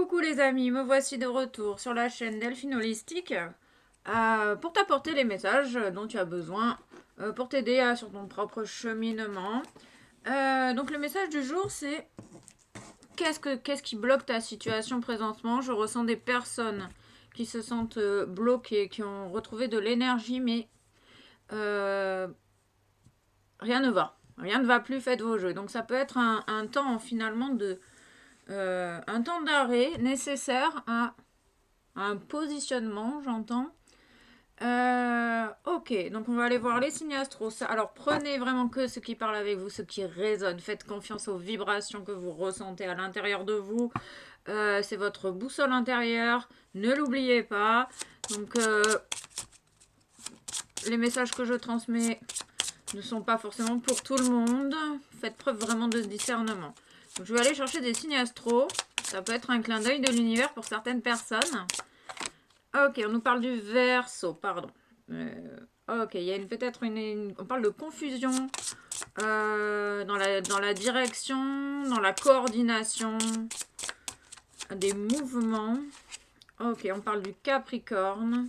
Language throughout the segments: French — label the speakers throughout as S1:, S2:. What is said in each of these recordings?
S1: Coucou les amis, me voici de retour sur la chaîne Delphine Holistique pour t'apporter les messages dont tu as besoin pour t'aider sur ton propre cheminement. Donc le message du jour c'est qu'est-ce qui bloque ta situation présentement? Je ressens des personnes qui se sentent bloquées, qui ont retrouvé de l'énergie mais euh, rien ne va. Rien ne va plus, faites vos jeux. Donc ça peut être un temps finalement un temps d'arrêt nécessaire à un positionnement, j'entends. Ok, donc on va aller voir les signes astro. Alors prenez vraiment que ce qui parle avec vous, ce qui résonne. Faites confiance aux vibrations que vous ressentez à l'intérieur de vous. C'est votre boussole intérieure. Ne l'oubliez pas. Donc les messages que je transmets ne sont pas forcément pour tout le monde. Faites preuve vraiment de discernement. Donc je vais aller chercher des signes astro. Ça peut être un clin d'œil de l'univers pour certaines personnes. Ok, on nous parle du verso, pardon. Ok, il y a peut-être on parle de confusion dans la direction, dans la coordination des mouvements. Ok, on parle du Capricorne.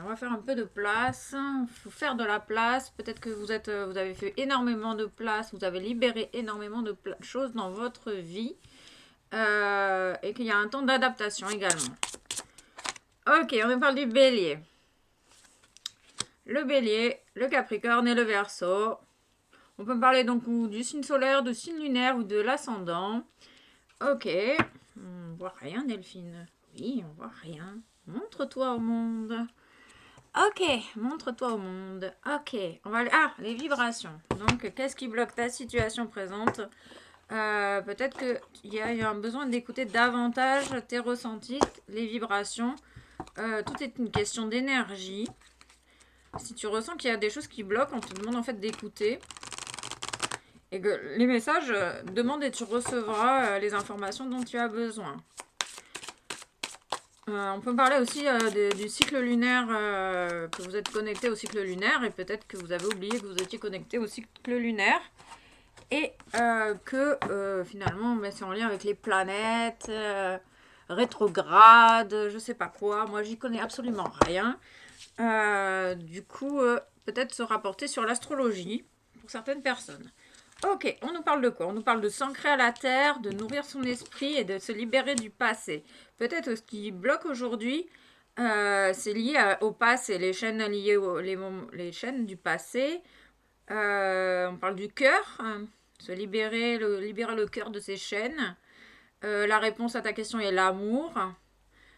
S1: On va faire un peu de place. Il faut faire de la place. Peut-être que vous avez fait énormément de place, vous avez libéré énormément de choses dans votre vie. Et qu'il y a un temps d'adaptation également. Ok, on nous parle du bélier. Le bélier, le capricorne et le verseau. On peut parler donc du signe solaire, du signe lunaire ou de l'ascendant. Ok. On voit rien, Delphine. Oui, on voit rien. Montre-toi au monde. Ok, montre-toi au monde. Ok, on va aller... Ah, les vibrations. Donc, qu'est-ce qui bloque ta situation présente? Peut-être qu'il y a eu un besoin d'écouter davantage tes ressentis, les vibrations. Tout est une question d'énergie. Si tu ressens qu'il y a des choses qui bloquent, on te demande en fait d'écouter. Et que les messages demandent et tu recevras les informations dont tu as besoin. On peut parler aussi du cycle lunaire, que vous êtes connecté au cycle lunaire et peut-être que vous avez oublié que vous étiez connecté au cycle lunaire et que finalement c'est en lien avec les planètes, rétrogrades, je sais pas quoi. Moi j'y connais absolument rien. Du coup, peut-être se rapporter sur l'astrologie pour certaines personnes. Ok, on nous parle de quoi? On nous parle de s'ancrer à la terre, de nourrir son esprit et de se libérer du passé. Peut-être ce qui bloque aujourd'hui, c'est lié au passé, les chaînes liées les chaînes du passé. On parle du cœur, hein, se libérer le cœur de ces chaînes. La réponse à ta question est l'amour.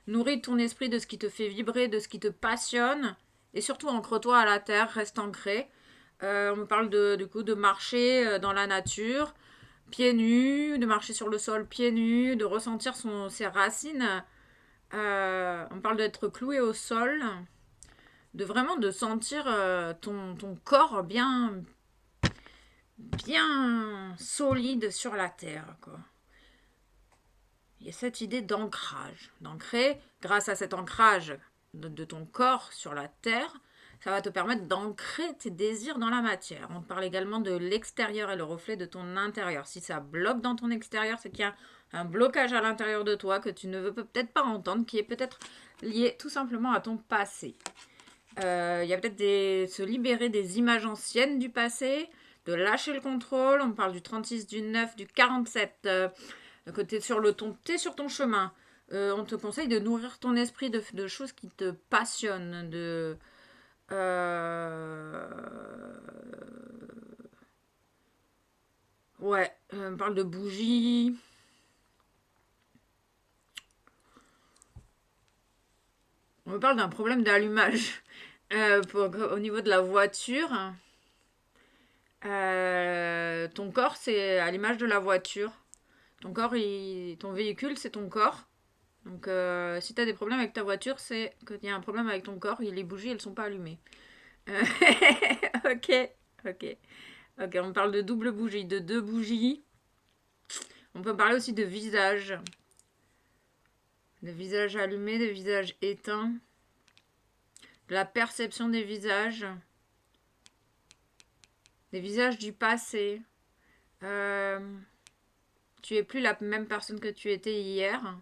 S1: Nourris ton esprit de ce qui te fait vibrer, de ce qui te passionne. Et surtout, ancre-toi à la terre, reste ancré. On me parle du coup de marcher dans la nature, pieds nus, de marcher sur le sol pieds nus, de ressentir ses racines. On parle d'être cloué au sol, de vraiment de sentir ton corps bien solide sur la terre, quoi. Il y a cette idée d'ancrage, d'ancrer, grâce à cet ancrage de ton corps sur la terre, ça va te permettre d'ancrer tes désirs dans la matière. On te parle également de l'extérieur et le reflet de ton intérieur. Si ça bloque dans ton extérieur, c'est qu'il y a un blocage à l'intérieur de toi que tu ne veux peut-être pas entendre, qui est peut-être lié tout simplement à ton passé. Il y a peut-être se libérer des images anciennes du passé, de lâcher le contrôle. On parle du 36, du 9, du 47. Que tu es t'es sur ton chemin. On te conseille de nourrir ton esprit de choses qui te passionnent. Euh, ouais, on parle de bougies. On me parle d'un problème d'allumage au niveau de la voiture. Ton corps, c'est à l'image de la voiture. Ton véhicule, c'est ton corps. Donc, si tu as des problèmes avec ta voiture, c'est qu'il y a un problème avec ton corps. Et les bougies, elles sont pas allumées. Euh, ok, ok. Ok, on parle de double bougie, de deux bougies. On peut parler aussi de visage. De visage allumé, de visage éteint. De la perception des visages. Des visages du passé. Euh, Tu es plus la même personne que tu étais hier.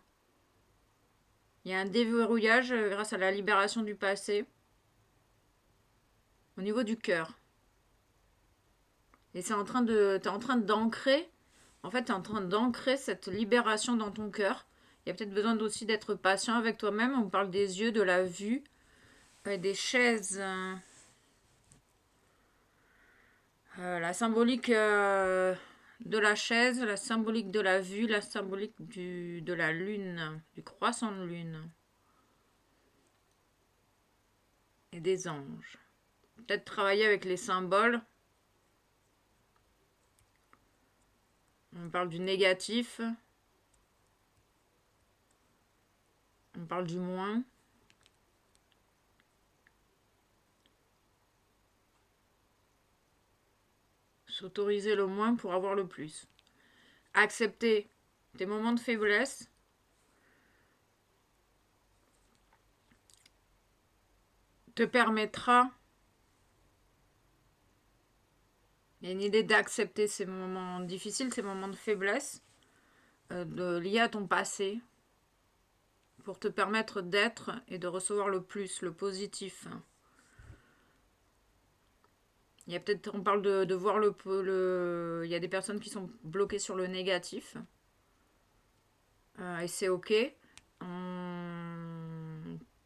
S1: Il y a un déverrouillage grâce à la libération du passé au niveau du cœur. Et c'est en train de, t'es en train d'ancrer, en fait, t'es en train d'ancrer cette libération dans ton cœur. Il y a peut-être besoin aussi d'être patient avec toi-même. On parle des yeux, de la vue, des chaises. La symbolique de la chaise, la symbolique de la vue, la symbolique de la lune, du croissant de lune et des anges. Peut-être travailler avec les symboles. On parle du négatif. On parle du moins. S'autoriser le moins pour avoir le plus. Accepter tes moments de faiblesse. Te permettra. Il y a une idée d'accepter ces moments difficiles, ces moments de faiblesse, liés à ton passé, pour te permettre d'être et de recevoir le plus, le positif. Il y a peut-être, on parle de voir il y a des personnes qui sont bloquées sur le négatif. Et c'est ok.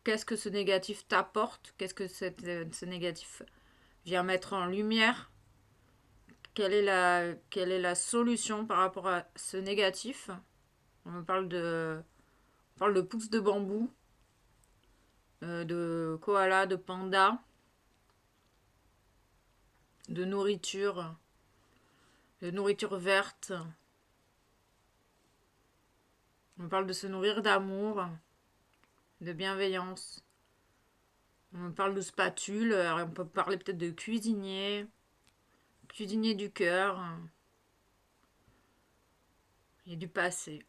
S1: Qu'est-ce que ce négatif t'apporte? Qu'est-ce que ce négatif vient mettre en lumière? Quelle est la solution par rapport à ce négatif? On parle de pousses de bambou, de koala, de panda, de nourriture verte. On parle de se nourrir d'amour, de bienveillance. On parle de spatule, on peut parler peut-être de cuisinier du cœur et du passé.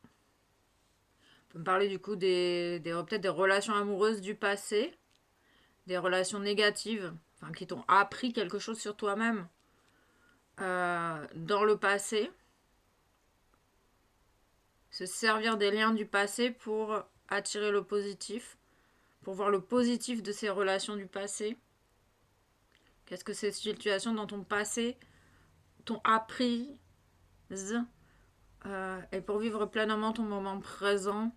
S1: On peut parler du coup peut-être des relations amoureuses du passé, des relations négatives, enfin qui t'ont appris quelque chose sur toi-même dans le passé. Se servir des liens du passé pour attirer le positif, pour voir le positif de ces relations du passé. Qu'est-ce que ces situations dans ton passé t'ont appris et pour vivre pleinement ton moment présent.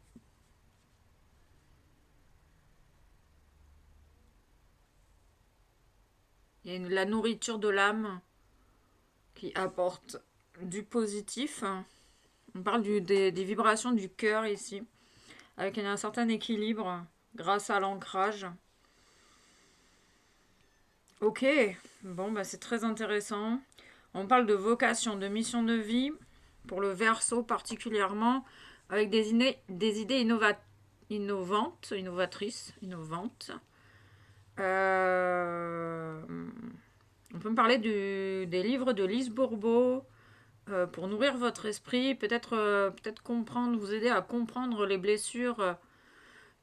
S1: Il y a la nourriture de l'âme qui apporte du positif. On parle des vibrations du cœur ici, avec un certain équilibre grâce à l'ancrage. Ok, bon, bah c'est très intéressant. On parle de vocation, de mission de vie, pour le Verseau particulièrement, avec des idées innovatrices. On peut me parler des livres de Lise Bourbeau pour nourrir votre esprit, peut-être comprendre, vous aider à comprendre les blessures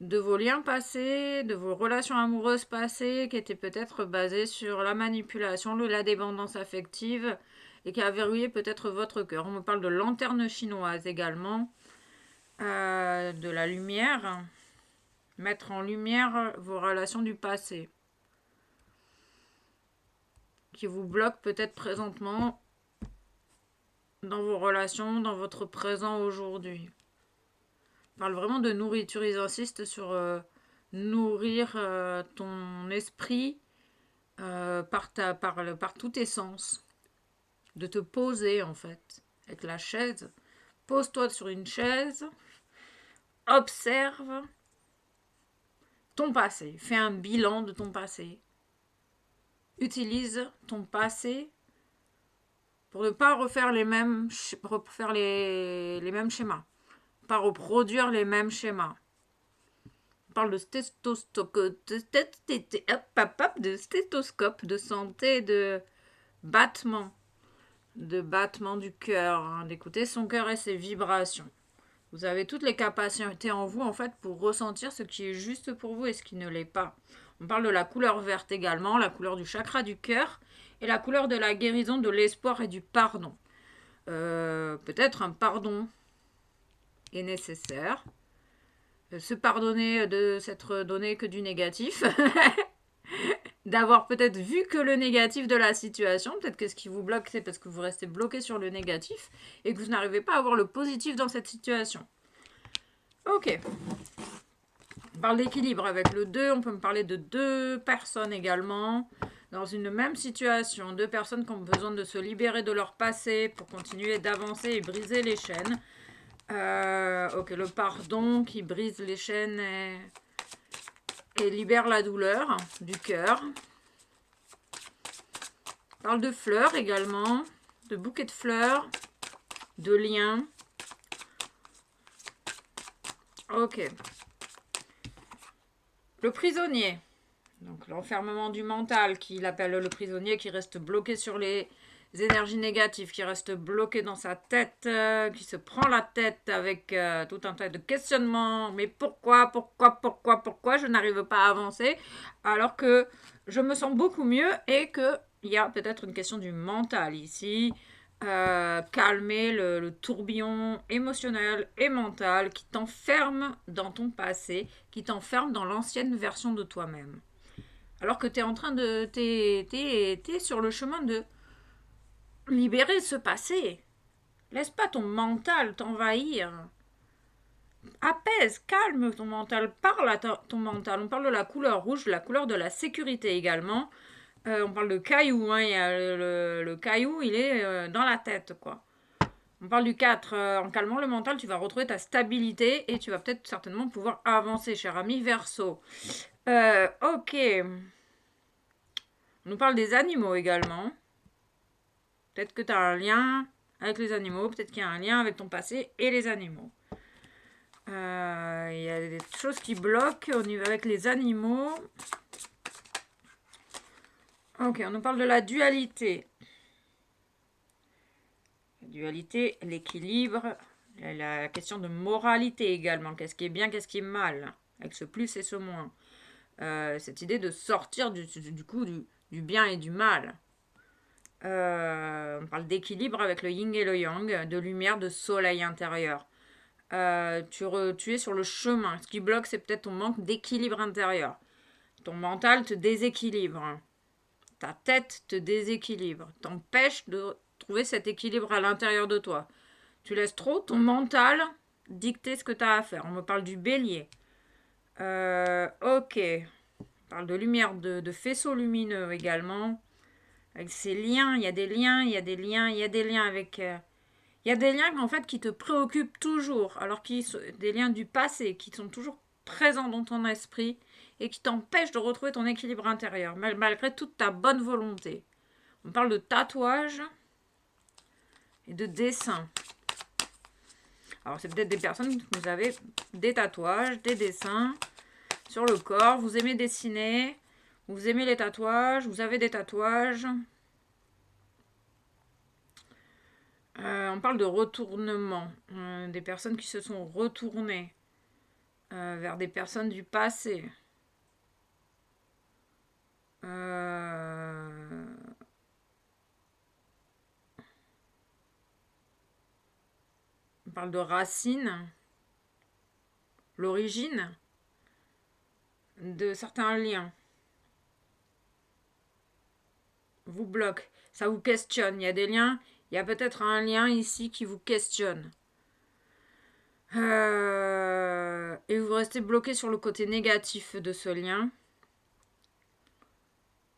S1: de vos liens passés, de vos relations amoureuses passées, qui étaient peut-être basées sur la manipulation, la dépendance affective, et qui a verrouillé peut-être votre cœur. On me parle de lanterne chinoise également, de la lumière, mettre en lumière vos relations du passé, qui vous bloquent peut-être présentement dans vos relations, dans votre présent aujourd'hui. On parle vraiment de nourriture, ils insistent sur nourrir ton esprit par tous tes sens. De te poser en fait, avec la chaise. Pose-toi sur une chaise, observe ton passé, fais un bilan de ton passé. Utilise ton passé pour ne pas refaire les mêmes schémas, pas reproduire les mêmes schémas. On parle de stéthoscope, de santé, de battement du cœur, hein, d'écouter son cœur et ses vibrations. Vous avez toutes les capacités en vous, en fait, pour ressentir ce qui est juste pour vous et ce qui ne l'est pas. On parle de la couleur verte également, la couleur du chakra du cœur et la couleur de la guérison, de l'espoir et du pardon. Peut-être un pardon est nécessaire. Se pardonner de s'être donné que du négatif. D'avoir peut-être vu que le négatif de la situation. Peut-être que ce qui vous bloque, c'est parce que vous restez bloqué sur le négatif et que vous n'arrivez pas à voir le positif dans cette situation. Ok. On parle d'équilibre avec le 2. On peut me parler de 2 personnes également. Dans une même situation, 2 personnes qui ont besoin de se libérer de leur passé pour continuer d'avancer et briser les chaînes. Ok, le pardon qui brise les chaînes et libère la douleur du cœur. On parle de fleurs également, de bouquets de fleurs, de liens. Ok. Le prisonnier. Donc l'enfermement du mental, qu'il appelle le prisonnier, qui reste bloqué sur les énergies négatives, qui reste bloqué dans sa tête, qui se prend la tête avec tout un tas de questionnements. Mais pourquoi je n'arrive pas à avancer alors que je me sens beaucoup mieux et qu'il y a peut-être une question du mental ici. Calmer le tourbillon émotionnel et mental qui t'enferme dans ton passé, qui t'enferme dans l'ancienne version de toi-même. Alors que tu es en train de... T'es sur le chemin de libérer ce passé. Laisse pas ton mental t'envahir. Apaise, calme ton mental, parle à ton mental. On parle de la couleur rouge, la couleur de la sécurité également. On parle de caillou, hein. Il y a le caillou, il est dans la tête, quoi. On parle du 4. En calmant le mental, tu vas retrouver ta stabilité et tu vas peut-être certainement pouvoir avancer, cher ami Verseau. Ok. On nous parle des animaux également. Peut-être que tu as un lien avec les animaux, peut-être qu'il y a un lien avec ton passé et les animaux. Il y a des choses qui bloquent au niveau avec les animaux. Ok, on nous parle de la dualité. La dualité, l'équilibre, la question de moralité également. Qu'est-ce qui est bien, qu'est-ce qui est mal, avec ce plus et ce moins. Cette idée de sortir du coup du bien et du mal. On parle d'équilibre avec le yin et le yang, de lumière, de soleil intérieur. Tu es sur le chemin. Ce qui bloque, c'est peut-être ton manque d'équilibre intérieur. Ton mental te déséquilibre. Ta tête te déséquilibre. T'empêche de trouver cet équilibre à l'intérieur de toi. Tu laisses trop ton mental dicter ce que tu as à faire. On me parle du bélier. Ok. On parle de lumière, de faisceaux lumineux également. Avec ces liens, il y a des liens, il y a des liens, il y a des liens avec... il y a des liens en fait qui te préoccupent toujours, alors qu'ils sont des liens du passé qui sont toujours présents dans ton esprit et qui t'empêchent de retrouver ton équilibre intérieur, malgré toute ta bonne volonté. On parle de tatouage et de dessin. Alors c'est peut-être des personnes que vous avez des tatouages, des dessins sur le corps, vous aimez dessiner, vous aimez les tatouages, vous avez des tatouages. On parle de retournement, des personnes qui se sont retournées vers des personnes du passé. On parle de racines, l'origine de certains liens. Vous bloque, ça vous questionne. Il y a des liens, il y a peut-être un lien ici qui vous questionne. Et vous restez bloqué sur le côté négatif de ce lien.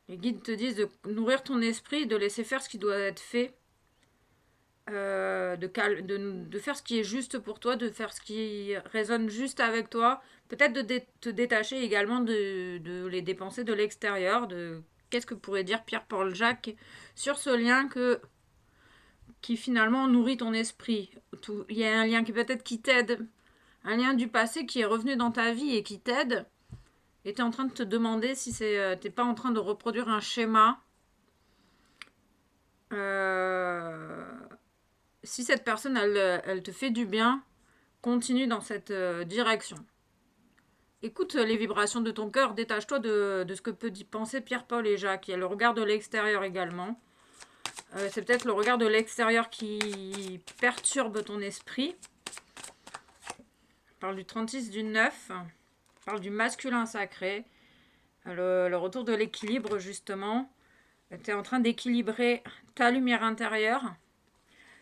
S1: Les guides te disent de nourrir ton esprit, de laisser faire ce qui doit être fait. De faire ce qui est juste pour toi, de faire ce qui résonne juste avec toi. Peut-être de te détacher également de les dépenser de l'extérieur. Qu'est-ce que pourrait dire Pierre-Paul Jacques sur ce lien qui finalement nourrit ton esprit. Il y a un lien peut-être qui t'aide. Un lien du passé qui est revenu dans ta vie et qui t'aide. Et tu es en train de te demander si t'es pas en train de reproduire un schéma. Si cette personne, elle te fait du bien, continue dans cette direction. Écoute les vibrations de ton cœur, détache-toi de ce que peut penser Pierre-Paul et Jacques. Il y a le regard de l'extérieur également. C'est peut-être le regard de l'extérieur qui perturbe ton esprit. On parle du 36 du 9. On parle du masculin sacré. Le retour de l'équilibre, justement. Tu es en train d'équilibrer ta lumière intérieure.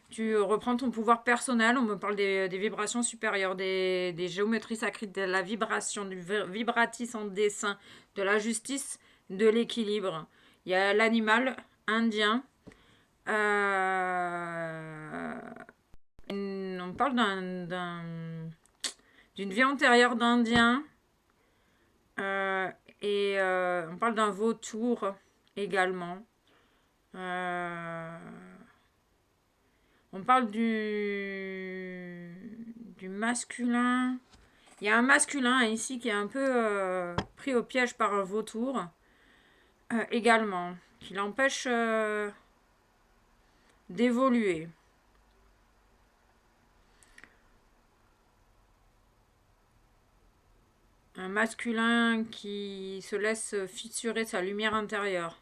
S1: Tu reprends ton pouvoir personnel. On me parle des vibrations supérieures, des géométries sacrées, de la vibration, du vibratis en dessin, de la justice, de l'équilibre. Il y a l'animal indien. On parle d'une vie antérieure d'Indien. Et on parle d'un vautour également. On parle du masculin. Il y a un masculin ici qui est un peu pris au piège par un vautour également, qui l'empêche d'évoluer. Un masculin qui se laisse fissurer sa lumière intérieure.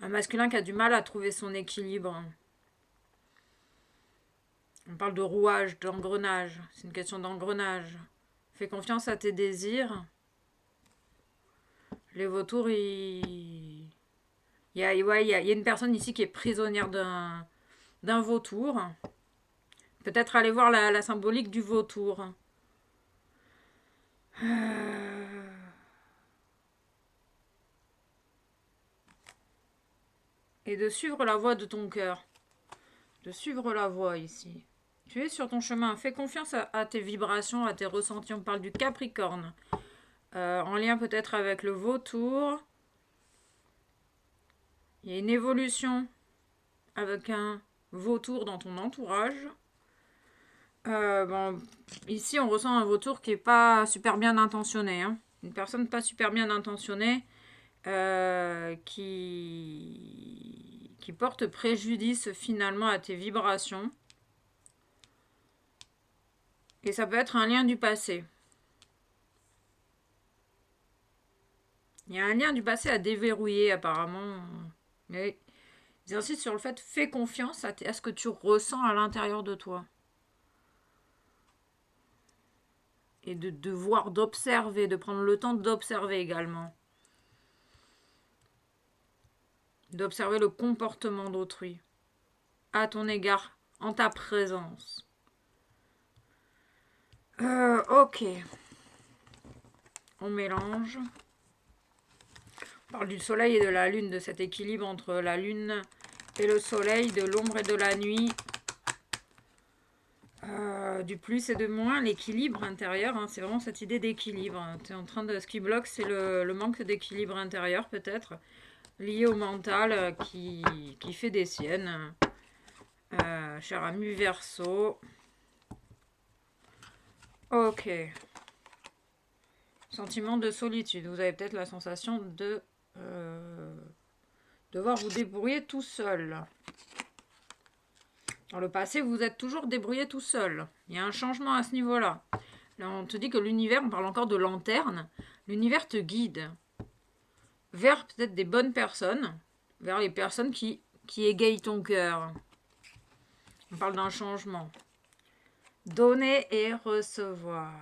S1: Un masculin qui a du mal à trouver son équilibre. On parle de rouage, d'engrenage. C'est une question d'engrenage. Fais confiance à tes désirs. Les vautours, il y a une personne ici qui est prisonnière d'un vautour. Peut-être aller voir la symbolique du vautour. Et de suivre la voie de ton cœur. De suivre la voie ici. Tu es sur ton chemin. Fais confiance à tes vibrations, à tes ressentis. On parle du Capricorne. En lien peut-être avec le vautour. Il y a une évolution avec un vautour dans ton entourage. Ici, on ressent un vautour qui n'est pas super bien intentionné. Hein. Une personne pas super bien intentionnée qui porte préjudice finalement à tes vibrations. Et ça peut être un lien du passé. Il y a un lien du passé à déverrouiller apparemment. Mais ils insistent sur le fait, fais confiance à ce que tu ressens à l'intérieur de toi. Et de voir, d'observer, de prendre le temps d'observer également. D'observer le comportement d'autrui à ton égard, en ta présence. Ok. On mélange. On parle du soleil et de la lune, de cet équilibre entre la lune et le soleil, de l'ombre et de la nuit. Du plus et de moins, l'équilibre intérieur, hein, c'est vraiment cette idée d'équilibre. Ce qui bloque, c'est le manque d'équilibre intérieur, peut-être, lié au mental qui fait des siennes. Cher ami Verseau. Ok. Sentiment de solitude. Vous avez peut-être la sensation de devoir vous débrouiller tout seul. Dans le passé, vous vous êtes toujours débrouillé tout seul. Il y a un changement à ce niveau-là. Là, on te dit que l'univers, on parle encore de lanterne, l'univers te guide vers peut-être des bonnes personnes, vers les personnes qui égayent ton cœur. On parle d'un changement. Donner et recevoir.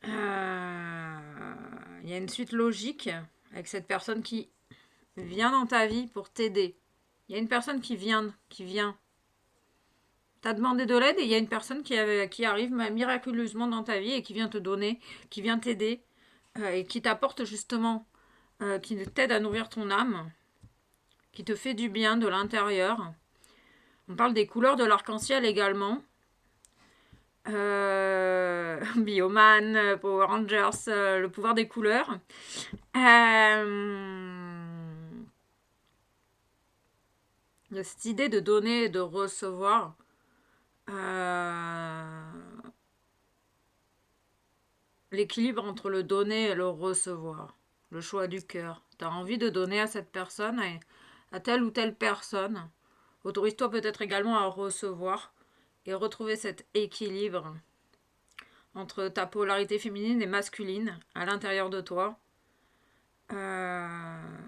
S1: Il y a une suite logique avec cette personne qui vient dans ta vie pour t'aider. Il y a une personne qui vient. T'as demandé de l'aide et il y a une personne qui arrive miraculeusement dans ta vie et qui vient te donner, qui vient t'aider et qui t'apporte justement, qui t'aide à nourrir ton âme, qui te fait du bien de l'intérieur. On parle des couleurs de l'arc-en-ciel également. Bioman, Power Rangers, le pouvoir des couleurs. Il y a cette idée de donner et de recevoir. L'équilibre entre le donner et le recevoir. Le choix du cœur. Tu as envie de donner à cette personne, à telle ou telle personne. Autorise-toi peut-être également à recevoir et retrouver cet équilibre entre ta polarité féminine et masculine à l'intérieur de toi.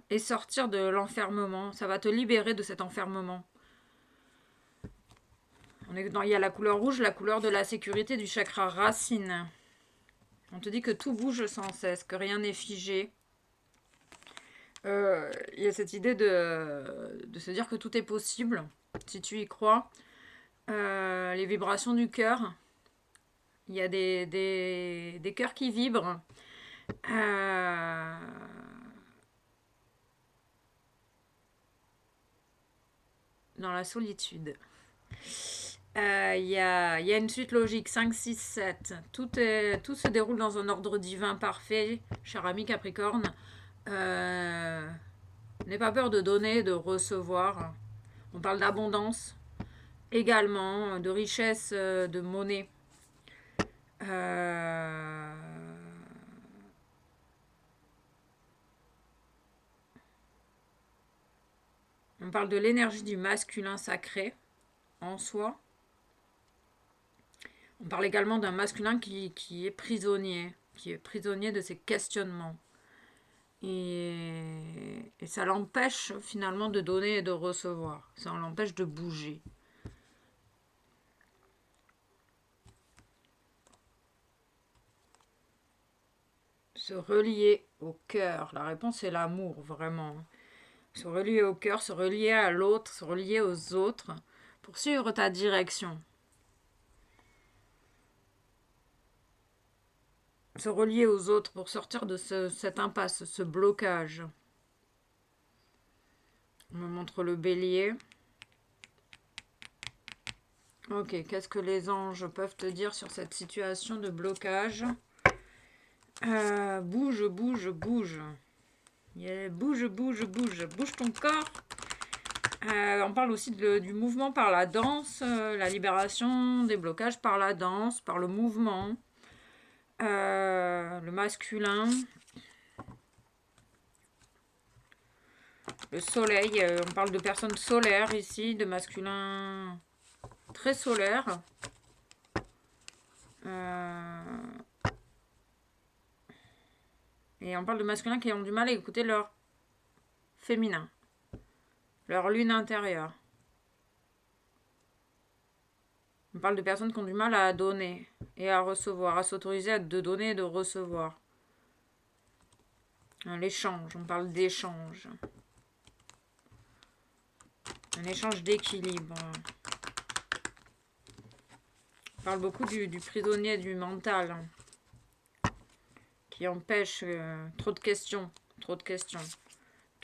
S1: Et sortir de l'enfermement. Ça va te libérer de cet enfermement. Il y a la couleur rouge, la couleur de la sécurité du chakra racine. On te dit que tout bouge sans cesse, que rien n'est figé. Il y a cette idée de se dire que tout est possible, si tu y crois. Les vibrations du cœur. Il y a des cœurs qui vibrent. Dans la solitude. Il y a une suite logique, 5, 6, 7. Tout se déroule dans un ordre divin parfait, cher ami Capricorne. N'aie pas peur de donner, de recevoir. On parle d'abondance, également, de richesse, de monnaie. On parle de l'énergie du masculin sacré en soi. On parle également d'un masculin qui est prisonnier de ses questionnements. Et ça l'empêche finalement de donner et de recevoir. Ça l'empêche de bouger. Se relier au cœur. La réponse est l'amour, vraiment. Se relier au cœur, se relier à l'autre, se relier aux autres pour suivre ta direction. Se relier aux autres pour sortir de cette impasse, ce blocage. On me montre le bélier. Ok, qu'est-ce que les anges peuvent te dire sur cette situation de blocage? Bouge, bouge, bouge. Yeah, bouge, bouge, bouge. Bouge ton corps. On parle aussi du mouvement par la danse, la libération des blocages par la danse, par le mouvement. Le masculin. Le soleil, on parle de personnes solaires ici, de masculin très solaire. Et on parle de masculins qui ont du mal à écouter leur féminin, leur lune intérieure. On parle de personnes qui ont du mal à donner et à recevoir, à s'autoriser à de donner et de recevoir. L'échange, on parle d'échange. Un échange d'équilibre. On parle beaucoup du prisonnier, du mental, qui empêche trop de questions.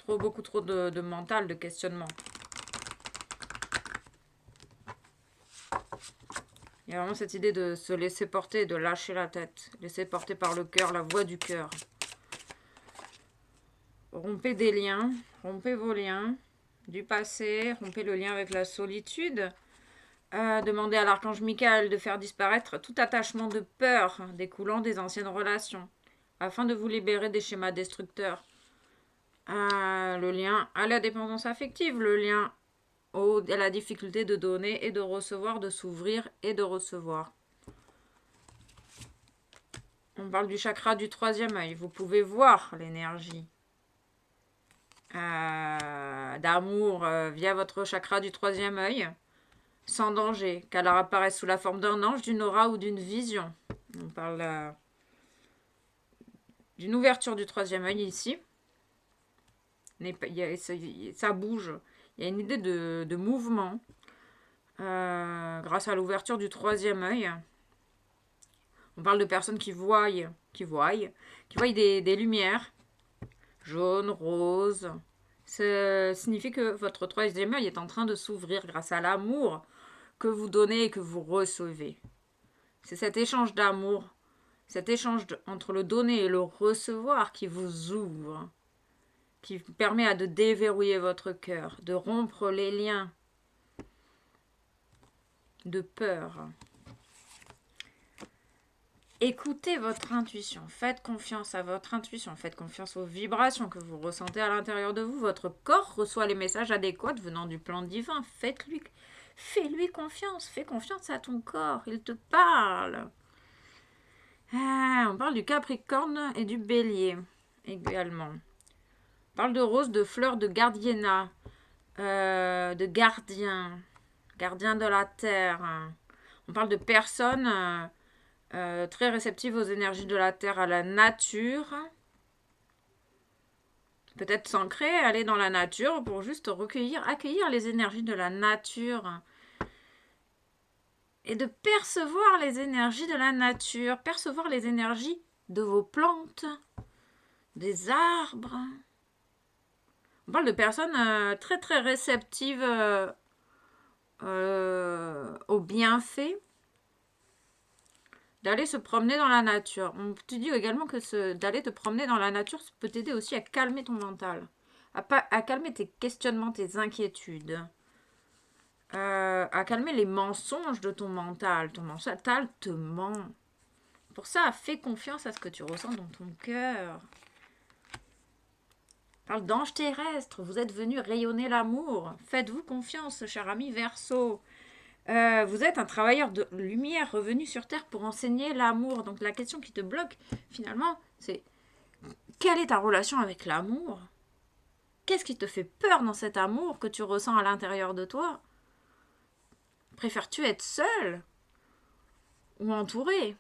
S1: Beaucoup trop de mental, de questionnement. Il y a vraiment cette idée de se laisser porter, de lâcher la tête. Laisser porter par le cœur, la voix du cœur. Rompez des liens, rompez vos liens du passé, rompez le lien avec la solitude. Demandez à l'archange Michael de faire disparaître tout attachement de peur découlant des anciennes relations, afin de vous libérer des schémas destructeurs. Le lien à la dépendance affective, le lien à la difficulté de donner et de recevoir, de s'ouvrir et de recevoir. On parle du chakra du troisième œil. Vous pouvez voir l'énergie d'amour via votre chakra du troisième œil, sans danger, qu'elle apparaisse sous la forme d'un ange, d'une aura ou d'une vision. On parle d'une ouverture du troisième œil ici. Ça bouge. Il y a une idée de mouvement grâce à l'ouverture du troisième œil. On parle de personnes qui voient des lumières jaunes, roses. Ça signifie que votre troisième œil est en train de s'ouvrir grâce à l'amour que vous donnez et que vous recevez. C'est cet échange d'amour, cet échange entre le donner et le recevoir qui vous ouvre, qui permet de déverrouiller votre cœur, de rompre les liens de peur. Écoutez votre intuition, faites confiance à votre intuition, faites confiance aux vibrations que vous ressentez à l'intérieur de vous. Votre corps reçoit les messages adéquats venant du plan divin. Fais-lui confiance, fais confiance à ton corps, il te parle. Ah, on parle du Capricorne et du Bélier également. On parle de rose, de fleurs, de gardiennat, de gardien, gardien de la terre. On parle de personnes très réceptives aux énergies de la terre, à la nature. Peut-être s'ancrer, aller dans la nature pour juste accueillir les énergies de la nature. Et de percevoir les énergies de la nature, percevoir les énergies de vos plantes, des arbres. On parle de personnes très très réceptives aux bienfaits d'aller se promener dans la nature. On te dit également que d'aller te promener dans la nature peut t'aider aussi à calmer ton mental, à calmer tes questionnements, tes inquiétudes, à calmer les mensonges de ton mental. Ton mental te ment. Pour ça, fais confiance à ce que tu ressens dans ton cœur. Parle d'ange terrestre, vous êtes venu rayonner l'amour. Faites-vous confiance, cher ami Verseau. Vous êtes un travailleur de lumière revenu sur Terre pour enseigner l'amour. Donc la question qui te bloque, finalement, c'est quelle est ta relation avec l'amour? Qu'est-ce qui te fait peur dans cet amour que tu ressens à l'intérieur de toi? Préfères-tu être seul ou entouré?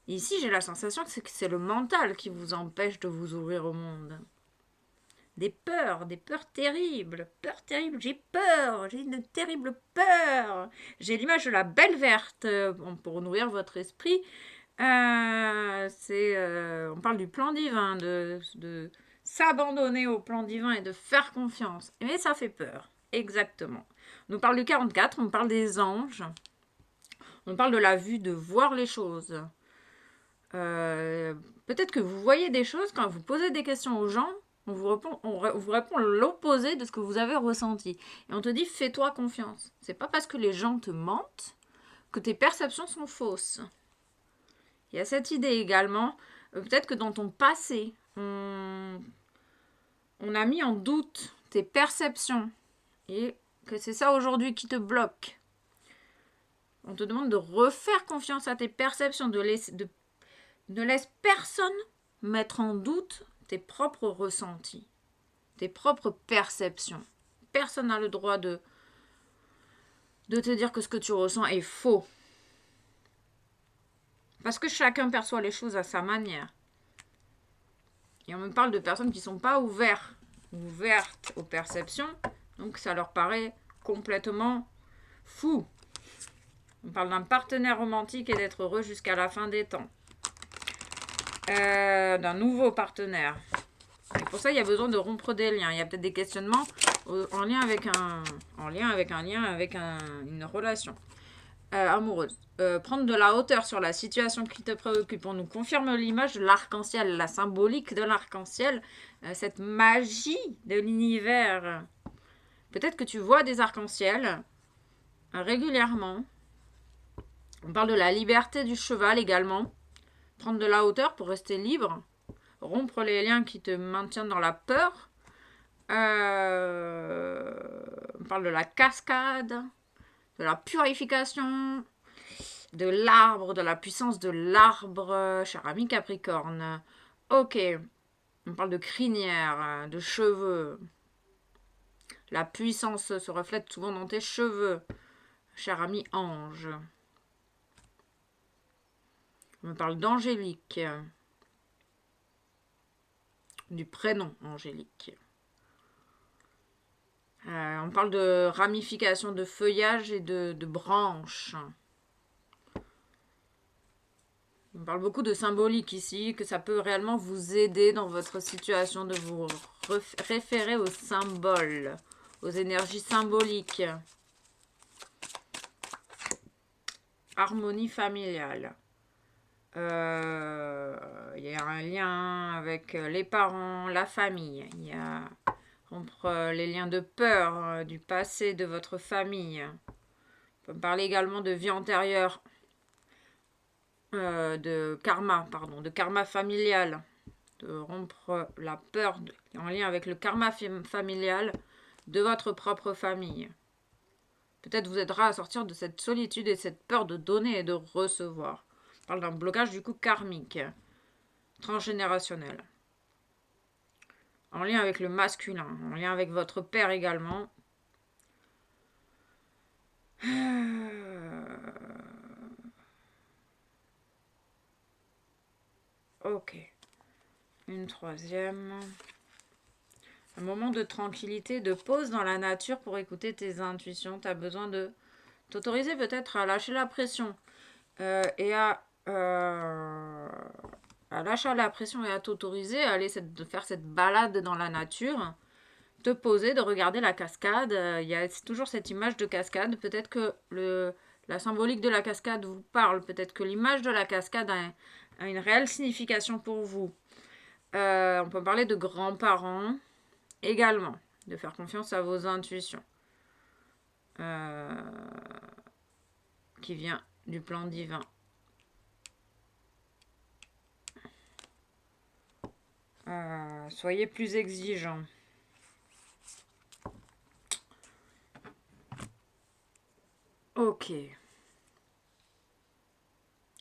S1: Ici, j'ai la sensation que c'est le mental qui vous empêche de vous ouvrir au monde. Des peurs terribles, j'ai une terrible peur. J'ai l'image de la belle verte pour nourrir votre esprit. On parle du plan divin, de s'abandonner au plan divin et de faire confiance. Mais ça fait peur, exactement. On nous parle du 44, on parle des anges, on parle de la vue, de voir les choses. Peut-être que vous voyez des choses quand vous posez des questions aux gens. On vous répond l'opposé de ce que vous avez ressenti. Et on te dit, fais-toi confiance. C'est pas parce que les gens te mentent que tes perceptions sont fausses. Il y a cette idée également, peut-être que dans ton passé, on a mis en doute tes perceptions et que c'est ça aujourd'hui qui te bloque. On te demande de refaire confiance à tes perceptions, ne laisse personne mettre en doute tes propres ressentis, tes propres perceptions. Personne n'a le droit de te dire que ce que tu ressens est faux. Parce que chacun perçoit les choses à sa manière. Et on me parle de personnes qui ne sont pas ouvertes aux perceptions, donc ça leur paraît complètement fou. On parle d'un partenaire romantique et d'être heureux jusqu'à la fin des temps. D'un nouveau partenaire. Et pour ça, il y a besoin de rompre des liens. Il y a peut-être des questionnements en lien avec une relation amoureuse. Prendre de la hauteur sur la situation qui te préoccupe. On nous confirme l'image de l'arc-en-ciel, la symbolique de l'arc-en-ciel, cette magie de l'univers. Peut-être que tu vois des arcs-en-ciel régulièrement. On parle de la liberté du cheval également. Prendre de la hauteur pour rester libre. Rompre les liens qui te maintiennent dans la peur. On parle de la cascade, de la purification, de l'arbre, de la puissance de l'arbre, cher ami Capricorne. Ok, on parle de crinière, de cheveux. La puissance se reflète souvent dans tes cheveux, cher ami ange. On me parle d'Angélique, du prénom Angélique. On parle de ramification de feuillage et de branches. On parle beaucoup de symbolique ici, que ça peut réellement vous aider dans votre situation de vous référer aux symboles, aux énergies symboliques. Harmonie familiale. Il y a un lien avec les parents, la famille. Il y a rompre les liens de peur du passé de votre famille. On peut parler également de vie antérieure, de karma familial, de rompre la peur en lien avec le karma familial de votre propre famille. Peut-être vous aidera à sortir de cette solitude et cette peur de donner et de recevoir. On parle d'un blocage du coup karmique, transgénérationnel. En lien avec le masculin, en lien avec votre père également. Ok. Une troisième. Un moment de tranquillité, de pause dans la nature pour écouter tes intuitions. Tu as besoin de t'autoriser peut-être à lâcher la pression et à lâcher la pression et à t'autoriser à aller faire cette balade dans la nature, te poser, de regarder la cascade. Il y a toujours cette image de cascade. Peut-être que la symbolique de la cascade vous parle. Peut-être que l'image de la cascade a une réelle signification pour vous. On peut parler de grands-parents également, de faire confiance à vos intuitions. Qui vient du plan divin. Soyez plus exigeants. Ok.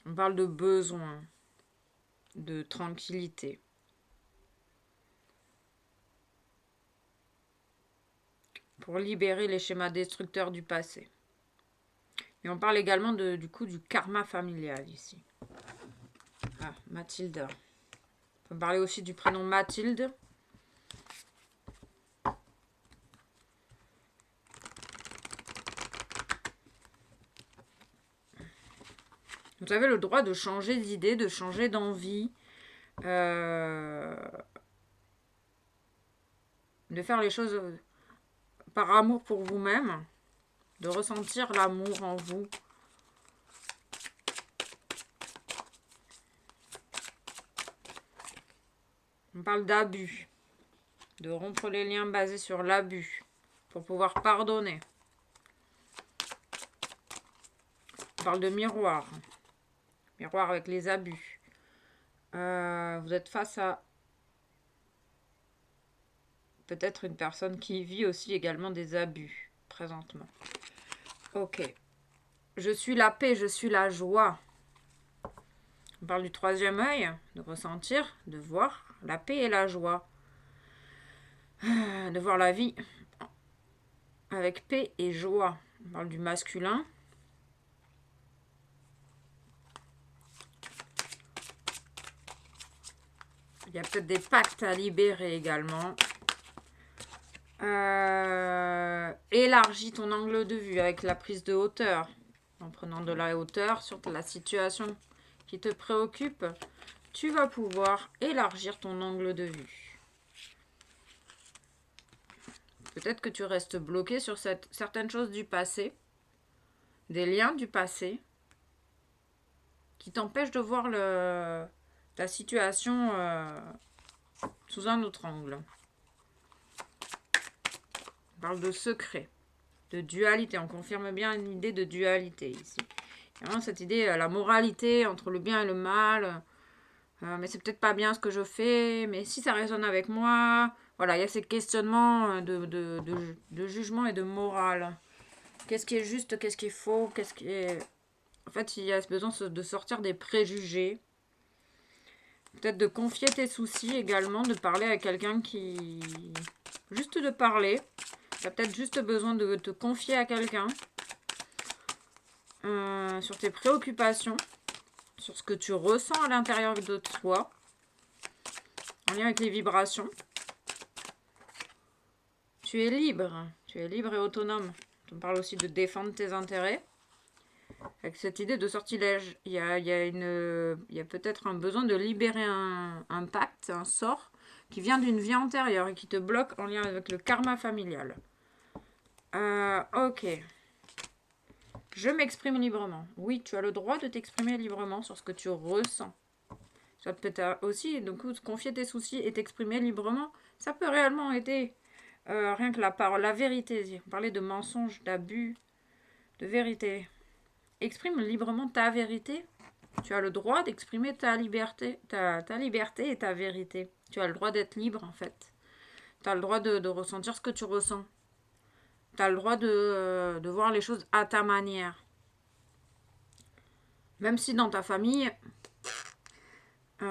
S1: On parle de besoin, de tranquillité. Pour libérer les schémas destructeurs du passé. Et on parle également du karma familial ici. Ah, Mathilde. On peut parler aussi du prénom Mathilde. Vous avez le droit de changer d'idée, de changer d'envie, de faire les choses par amour pour vous-même, de ressentir l'amour en vous. On parle d'abus, de rompre les liens basés sur l'abus pour pouvoir pardonner. On parle de miroir, miroir avec les abus. Vous êtes face à peut-être une personne qui vit aussi également des abus présentement. Ok. Je suis la paix, je suis la joie. On parle du troisième œil, de ressentir, de voir la paix et la joie. De voir la vie avec paix et joie. On parle du masculin. Il y a peut-être des pactes à libérer également. Élargis ton angle de vue avec la prise de hauteur. En prenant de la hauteur sur la situation qui te préoccupe, tu vas pouvoir élargir ton angle de vue. Peut-être que tu restes bloqué sur certaines choses du passé, des liens du passé, qui t'empêchent de voir ta situation sous un autre angle. On parle de secret, de dualité. On confirme bien une idée de dualité ici. Il y a vraiment cette idée, la moralité entre le bien et le mal. Mais c'est peut-être pas bien ce que je fais. Mais si ça résonne avec moi... Voilà, il y a ces questionnements de jugement et de morale. Qu'est-ce qui est juste, qu'est-ce qui est faux, qu'est-ce qui est... En fait, il y a besoin de sortir des préjugés. Peut-être de confier tes soucis également, de parler à quelqu'un qui... Juste de parler. Tu as peut-être juste besoin de te confier à quelqu'un. Sur tes préoccupations. Sur ce que tu ressens à l'intérieur de toi. En lien avec les vibrations. Tu es libre. Tu es libre et autonome. On parle aussi de défendre tes intérêts. Avec cette idée de sortilège, il y a peut-être un besoin de libérer un pacte, un sort, qui vient d'une vie antérieure et qui te bloque en lien avec le karma familial. Ok. Je m'exprime librement. Oui, tu as le droit de t'exprimer librement sur ce que tu ressens. Ça peut être aussi, donc, confier tes soucis et t'exprimer librement. Ça peut réellement aider. Rien que la parole, la vérité. On parlait de mensonges, d'abus, de vérité. Exprime librement ta vérité. Tu as le droit d'exprimer ta liberté et ta vérité. Tu as le droit d'être libre, en fait. Tu as le droit de ressentir ce que tu ressens. Tu as le droit de voir les choses à ta manière. Même si dans ta famille, les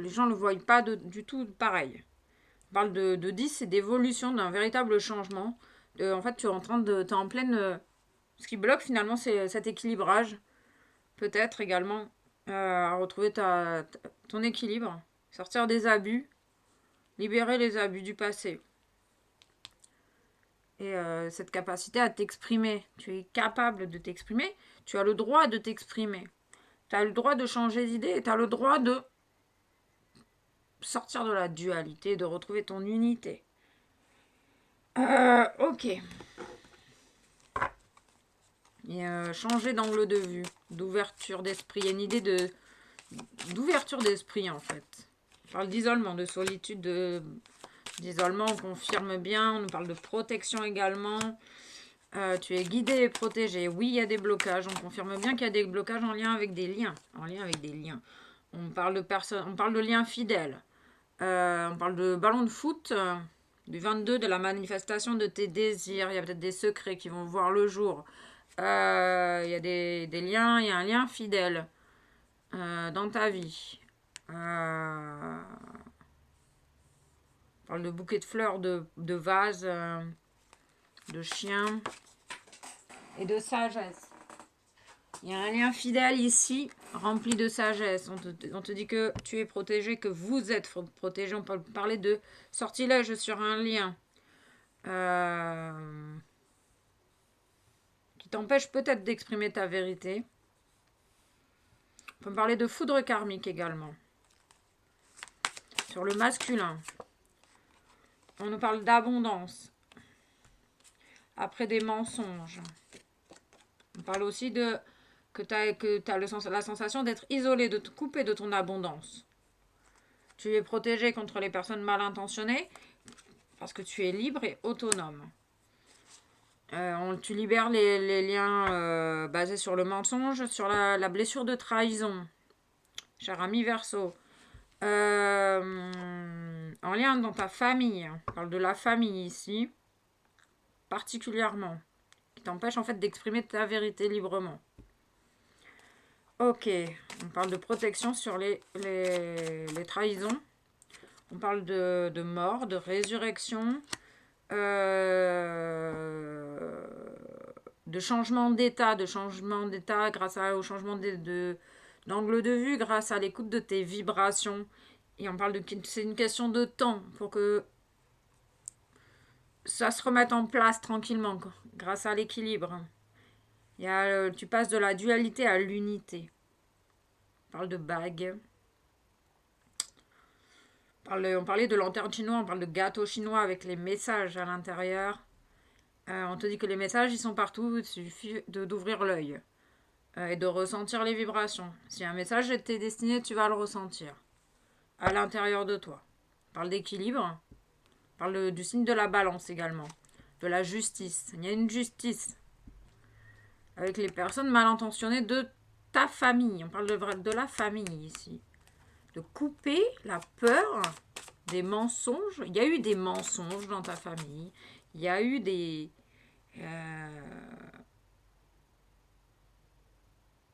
S1: gens ne le voient pas du tout pareil. On parle de 10 et d'évolution, d'un véritable changement. En fait, tu es en train de... Tu es en pleine... ce qui bloque finalement, c'est cet équilibrage. Peut-être également à retrouver ton équilibre. Sortir des abus. Libérer les abus du passé. Et cette capacité à t'exprimer. Tu es capable de t'exprimer. Tu as le droit de t'exprimer. Tu as le droit de changer d'idée. Et tu as le droit de sortir de la dualité, de retrouver ton unité. Ok. Et changer d'angle de vue, d'ouverture d'esprit. Il y a une idée d'ouverture d'esprit en fait. On parle d'isolement, de solitude, d'isolement, on confirme bien. On nous parle de protection également. Tu es guidé et protégé. Oui, il y a des blocages. On confirme bien qu'il y a des blocages en lien avec des liens. En lien avec des liens. On parle de personnes, on parle de liens fidèles. On parle de ballon de foot. Du 22, de la manifestation de tes désirs. Il y a peut-être des secrets qui vont voir le jour. Il y a des liens, il y a un lien fidèle dans ta vie. On parle de bouquets de fleurs, de vases, de chiens et de sagesse. Il y a un lien fidèle ici, rempli de sagesse. On te dit que tu es protégé, que vous êtes protégé. On peut parler de sortilège sur un lien. Qui t'empêche peut-être d'exprimer ta vérité. On peut parler de foudre karmique également. Sur le masculin. On nous parle d'abondance. Après des mensonges. On parle aussi de que tu as la sensation d'être isolé, de te couper de ton abondance. Tu es protégé contre les personnes mal intentionnées parce que tu es libre et autonome. Tu libères les liens basés sur le mensonge, sur la blessure de trahison. Cher ami Verseau. En lien dans ta famille. On parle de la famille ici. Particulièrement. Qui t'empêche en fait d'exprimer ta vérité librement. Ok. On parle de protection sur les trahisons. On parle de mort, de résurrection. De changement d'état grâce au changement d'angle de vue, grâce à l'écoute de tes vibrations. Et on parle c'est une question de temps pour que ça se remette en place tranquillement, grâce à l'équilibre. Tu passes de la dualité à l'unité. On parle de bagues. On parlait de lanterne chinois, on parle de gâteau chinois avec les messages à l'intérieur. On te dit que les messages, ils sont partout, il suffit d'ouvrir l'œil et de ressentir les vibrations. Si un message t'est destiné, tu vas le ressentir à l'intérieur de toi. On parle d'équilibre, on parle du signe de la balance également, de la justice. Il y a une justice avec les personnes mal intentionnées de ta famille. On parle de la famille ici. De couper la peur des mensonges. Il y a eu des mensonges dans ta famille. Il y a eu des...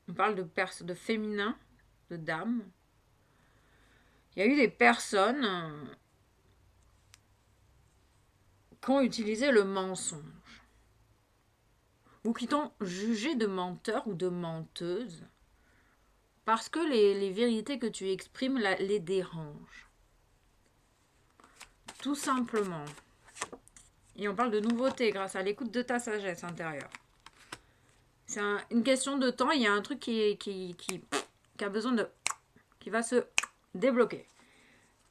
S1: on parle de féminin, de dame. Il y a eu des personnes qui ont utilisé le mensonge. Ou qui t'ont jugé de menteur ou de menteuse. Parce que les vérités que tu exprimes les dérangent. Tout simplement. Et on parle de nouveauté grâce à l'écoute de ta sagesse intérieure. C'est une question de temps. Il y a un truc qui a besoin de... qui va se débloquer.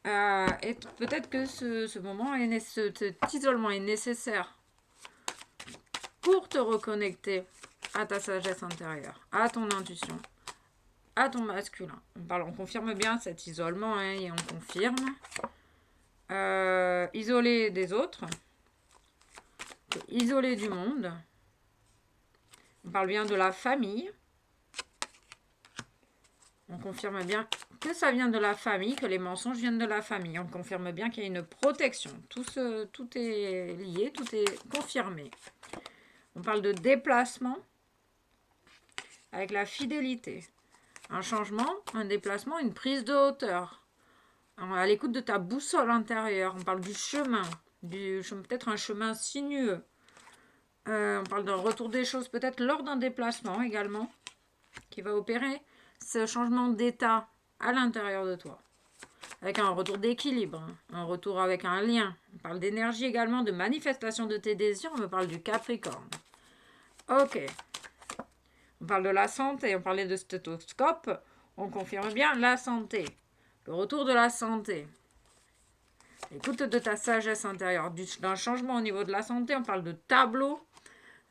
S1: Et peut-être que ce moment, cet isolement est nécessaire pour te reconnecter à ta sagesse intérieure, à ton intuition, à ton masculin. On confirme bien cet isolement et on confirme. Isolé des autres, isolé du monde. On parle bien de la famille. On confirme bien que ça vient de la famille, que les mensonges viennent de la famille. On confirme bien qu'il y a une protection. Tout est lié, tout est confirmé. On parle de déplacement. avec la fidélité. Un changement, un déplacement, une prise de hauteur. À l'écoute de ta boussole intérieure. On parle du chemin, peut-être un chemin sinueux. On parle d'un retour des choses, peut-être lors d'un déplacement également, qui va opérer ce changement d'état à l'intérieur de toi. Avec un retour d'équilibre, un retour avec un lien. On parle d'énergie également, de manifestation de tes désirs. On me parle du Capricorne. Ok. On parle de la santé, on parlait de stéthoscope. On confirme bien la santé. Le retour de la santé. Écoute de ta sagesse intérieure. D'un changement au niveau de la santé, on parle de tableau,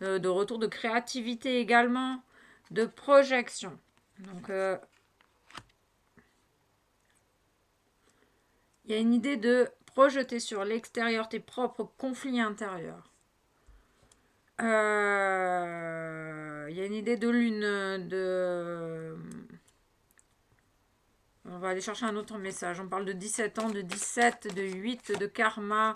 S1: de retour de créativité également, de projection. Donc, il y a une idée de projeter sur l'extérieur tes propres conflits intérieurs. Il y a une idée de lune, On va aller chercher un autre message. On parle de 17 ans, de 17, de 8, de karma.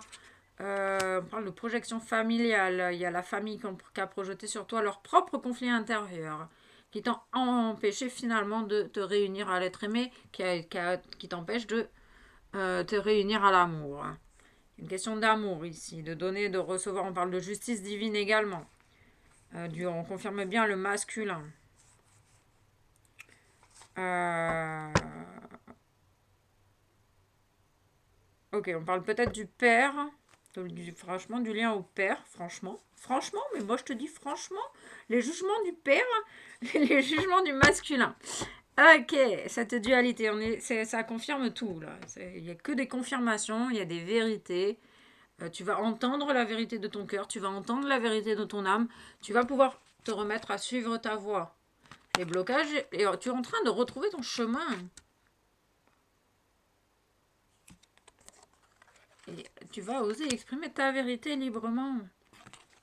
S1: On parle de projection familiale. Il y a la famille qui a projeté sur toi leur propre conflit intérieur, qui t'ont empêché finalement de te réunir à l'être aimé, qui t'empêche de te réunir à l'amour. Une question d'amour ici, de donner et de recevoir. On parle de justice divine également. On confirme bien le masculin. Ok, on parle peut-être du père, franchement, du lien au père, franchement. Franchement, mais moi je te dis franchement, les jugements du père, les jugements du masculin. Ok, cette dualité, ça confirme tout là. Il n'y a que des confirmations, il y a des vérités. Tu vas entendre la vérité de ton cœur, tu vas entendre la vérité de ton âme, tu vas pouvoir te remettre à suivre ta voie. Les blocages, et tu es en train de retrouver ton chemin. Et tu vas oser exprimer ta vérité librement.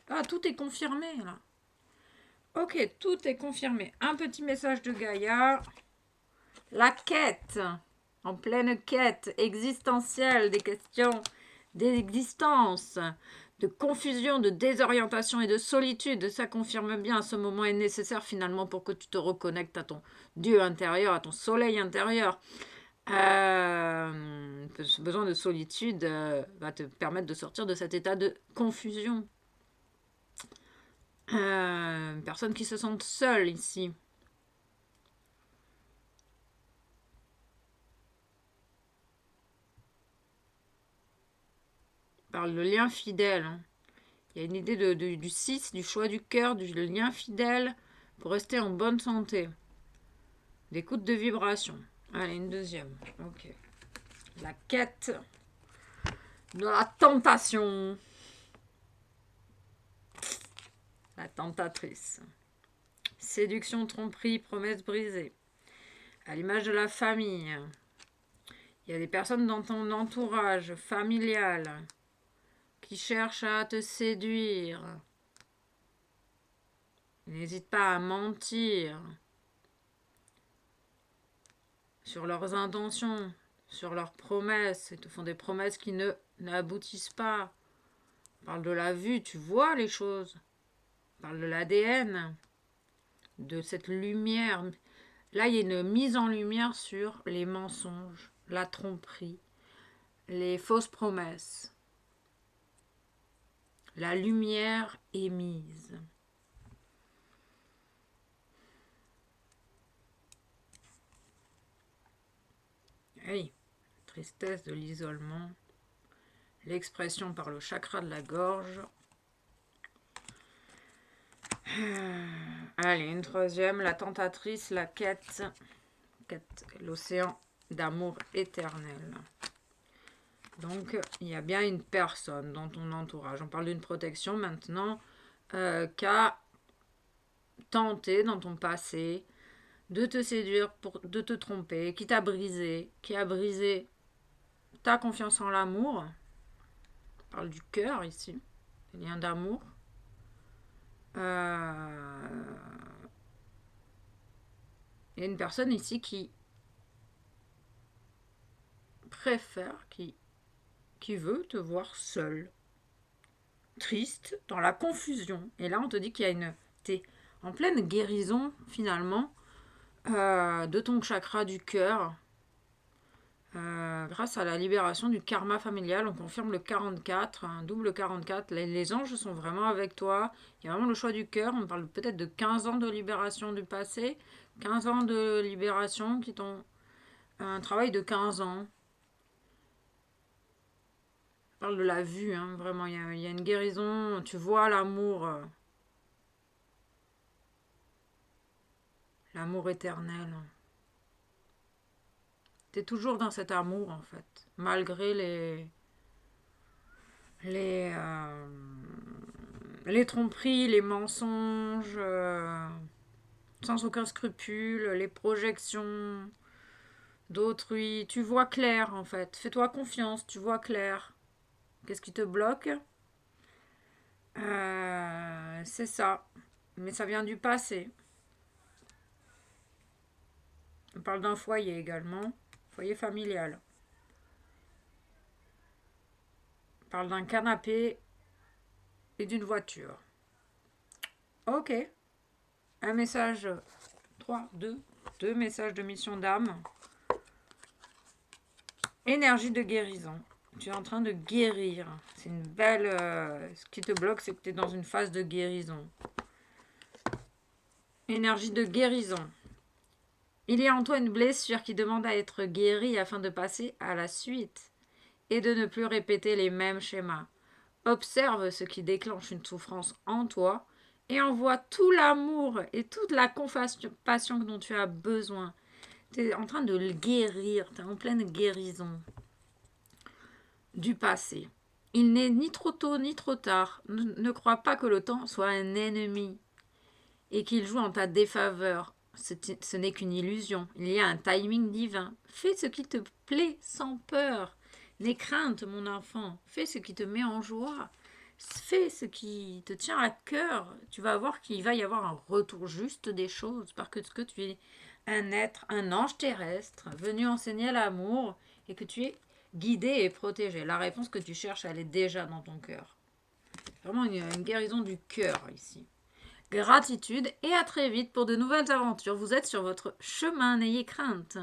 S1: Ah, tout est confirmé là. Ok, tout est confirmé. Un petit message de Gaïa. La quête, en pleine quête existentielle, des questions d'existence, de confusion, de désorientation et de solitude. Ça confirme bien, ce moment est nécessaire finalement pour que tu te reconnectes à ton Dieu intérieur, à ton soleil intérieur. Ce besoin de solitude va te permettre de sortir de cet état de confusion. Personne qui se sente seule ici. Parle de lien fidèle. Il y a une idée du 6, du choix du cœur, du lien fidèle pour rester en bonne santé. D'écoute de vibration. Allez, une deuxième. Ok. La quête de la tentation. La tentatrice. Séduction, tromperie, promesse brisée. À l'image de la famille. Il y a des personnes dans ton entourage familial qui cherchent à te séduire. N'hésite pas à mentir sur leurs intentions, sur leurs promesses. Ils te font des promesses qui n'aboutissent pas. On parle de la vue, tu vois les choses. On parle de l'ADN, de cette lumière. Là, il y a une mise en lumière sur les mensonges, la tromperie, les fausses promesses. La lumière est mise. Oui, tristesse de l'isolement, l'expression par le chakra de la gorge. Allez, une troisième, la tentatrice, la quête, l'océan d'amour éternel. Donc, il y a bien une personne dans ton entourage. On parle d'une protection maintenant qui a tenté dans ton passé de te séduire, de te tromper, qui t'a brisé, qui a brisé ta confiance en l'amour. On parle du cœur ici, des liens d'amour. Il y a une personne ici qui préfère, qui veut te voir seul, triste, dans la confusion. Et là, on te dit qu'il y a t'es en pleine guérison finalement de ton chakra du cœur. Grâce à la libération du karma familial, on confirme le 44, un double 44. Les anges sont vraiment avec toi. Il y a vraiment le choix du cœur. On parle peut-être de 15 ans de libération du passé, 15 ans de libération qui t'ont un travail de 15 ans. On parle de la vue, hein, vraiment. Il y a une guérison. Tu vois l'amour, l'amour éternel. Tu es toujours dans cet amour en fait, malgré les, euh, les tromperies, les mensonges, sans aucun scrupule, les projections d'autrui. Tu vois clair en fait. Fais-toi confiance, tu vois clair. Qu'est-ce qui te bloque? C'est ça. Mais ça vient du passé. On parle d'un foyer également. Foyer familial. On parle d'un canapé et d'une voiture. Ok. Un message 3, 2 messages de mission d'âme. Énergie de guérison. Tu es en train de guérir. C'est une belle... ce qui te bloque, c'est que tu es dans une phase de guérison. Énergie de guérison. Il y a en toi une blessure qui demande à être guérie afin de passer à la suite et de ne plus répéter les mêmes schémas. Observe ce qui déclenche une souffrance en toi et envoie tout l'amour et toute la compassion dont tu as besoin. Tu es en train de le guérir, tu es en pleine guérison du passé. Il n'est ni trop tôt ni trop tard. Ne crois pas que le temps soit un ennemi et qu'il joue en ta défaveur. Ce n'est qu'une illusion. Il y a un timing divin. Fais ce qui te plaît sans peur. N'aie crainte, mon enfant. Fais ce qui te met en joie. Fais ce qui te tient à cœur. Tu vas voir qu'il va y avoir un retour juste des choses parce que tu es un être, un ange terrestre venu enseigner l'amour et que tu es guidé et protégé. La réponse que tu cherches, elle est déjà dans ton cœur. Vraiment une guérison du cœur ici. Gratitude et à très vite pour de nouvelles aventures. Vous êtes sur votre chemin, n'ayez crainte.